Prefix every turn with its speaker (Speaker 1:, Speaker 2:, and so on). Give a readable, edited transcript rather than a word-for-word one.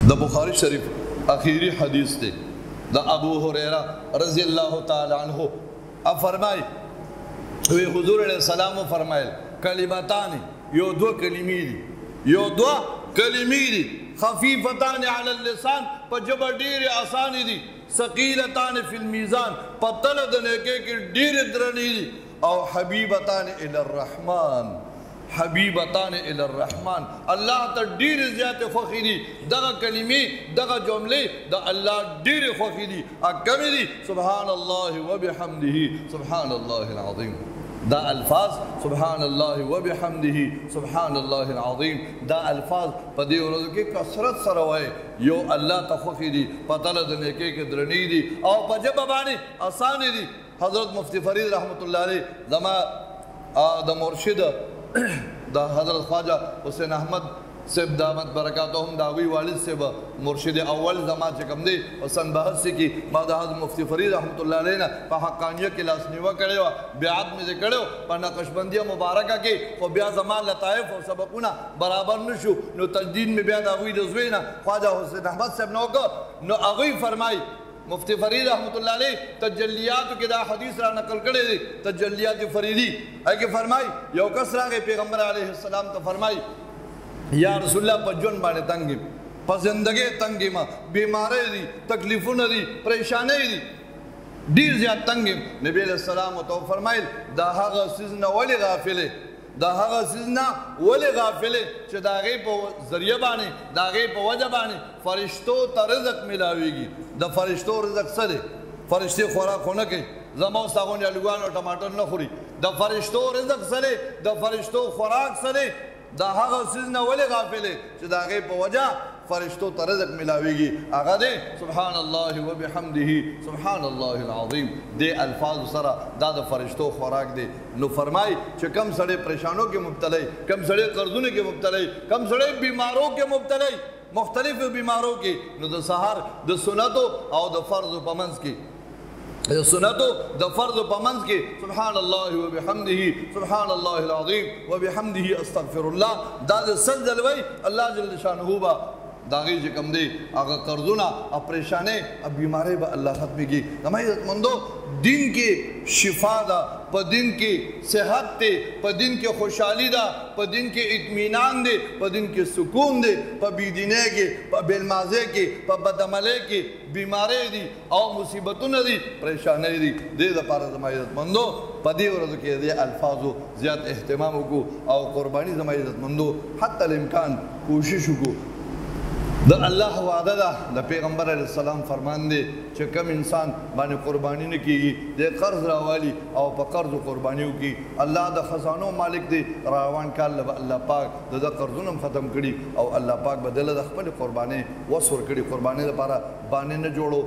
Speaker 1: دا بخاری شریف اخیری حدیث دے دا ابو ہریرہ رضی اللہ تعالی عنہ اب فرمائی وی حضور علیہ السلام فرمائے کلمتان یو دو کلمی دی یو دو کلمی دی خفیفتان علی اللسان پا جب دیر آسانی دی ثقیلتان فی المیزان پا طلد نیکے کی دیر درنی دی او حبیبتان الی الرحمن حبیبتان الی الرحمن اللہ تا دیر زیادت خوخی دی دغا کلمی دغا جملے دا اللہ دیر خوخی دی اکمی دی سبحان اللہ و بحمدہ سبحان اللہ العظیم دا الفاظ سبحان اللہ و بحمدہ سبحان اللہ العظیم دا الفاظ پا دی ورزو کی کسرت سروائے یو اللہ تا خوخی دی پا طلد نیکے کے درنی دی او پا جب بانی آسانی دی حضرت مفتی فرید رحمت اللہ علیہ دا مرشد دا حضرت خواجہ حسین احمد سب دامت برکاتہم داوی والد سے مرشد اول زمان چکم دے حسن بحث سے کی مادہ حضرت مفتی فرید رحمت اللہ علیہ پا حقانیہ کے لاسنیوہ کرے ہوا بیعت میں سے کرے ہو پا نقشبندیہ مبارکہ کے خو بیا زمان لطائف اور سبقونا برابر نشو نو تجدید میں بیا داوی دزوینا خواجہ حسین احمد سب نوکا نو اغوی فرمائی مفتی فرید رحمت اللہ علیہ تجلیات کے دا حدیث را نقل کرے دی تجلیات فریدی ہے کہ فرمائی یو کس را گئے پیغمبر علیہ السلام تا فرمائی یا رسول اللہ پا جن بانے تنگی پا زندگی تنگی ما بیمارے دی تکلیفون دی پریشانے دی دیر زیاد تنگی نبی علیہ السلام تو فرمائی دا حق سیزنا ولی غافلے دا حق سیزنا ولی غافلے چھ دا غی پا ذریعہ بانے دا غی پا وجہ بانے فرشتو تا رزق ملاوی گی دا فرشتو رزق سدے فرشتی خوراک ہونکے زمان ساغون یا لگوان و ٹماٹر نخوری دا فرشتو رزق سدے دا فرشتو خوراک سدے دا حق سیزنا ولی غافلے چھ دا غی پا وجہ فرشتو تا رزق ملاوی گی آگا دے سبحان اللہ و بحمدہ سبحان اللہ العظیم دے الفاظ سرا دا دا فرشتو خوراک دے نو فرمائی چھے کم سڑے پریشانوں کے مبتلے کم سڑے قرضوں کے مبتلے کم سڑے بیماروں کے مبتلے مختلف بیماروں کے نو دا سہار دا سنتو او دا فرض و پمنز کی سنتو دا فرض و پمنز کے سبحان اللہ و بحمدہ سبحان اللہ العظیم و بحمدہ استغفر اللہ دا دا سلزلوئی اللہ جل شانہو با داغی جکم دے آگا قرضونا اب پریشانے اب بیمارے با اللہ ختمی کی ہمیں عزت مندو دین کے شفا دا پا دین کے صحت دے پا دین کے خوشحالی دا پا دین کے اطمینان دے پا دین کے سکون دے پا بیدینے کے پا بیلمازے کے پا بدعملے کے بیمارے دی او مصیبتوں دی پریشانے دی دے دا پارا ہمیں عزت مندو پا دی ورد کے دے الفاظو زیادہ احتمامو کو او قربانی ہمیں عزت مندو حتی الامکان کوششو کو دا اللہ وعدہ دا دا پیغمبر علیہ السلام فرمان دے چھے کم انسان بانے قربانی نے کی گی دے قرض راوالی او پا قرض و قربانیوں کی اللہ دا خزانوں مالک دے راوان کال لبا اللہ پاک دا قرضونم ختم کری او اللہ پاک بدل دا خپل قربانے وصور کری قربانے دا پارا بانے نہ جوڑو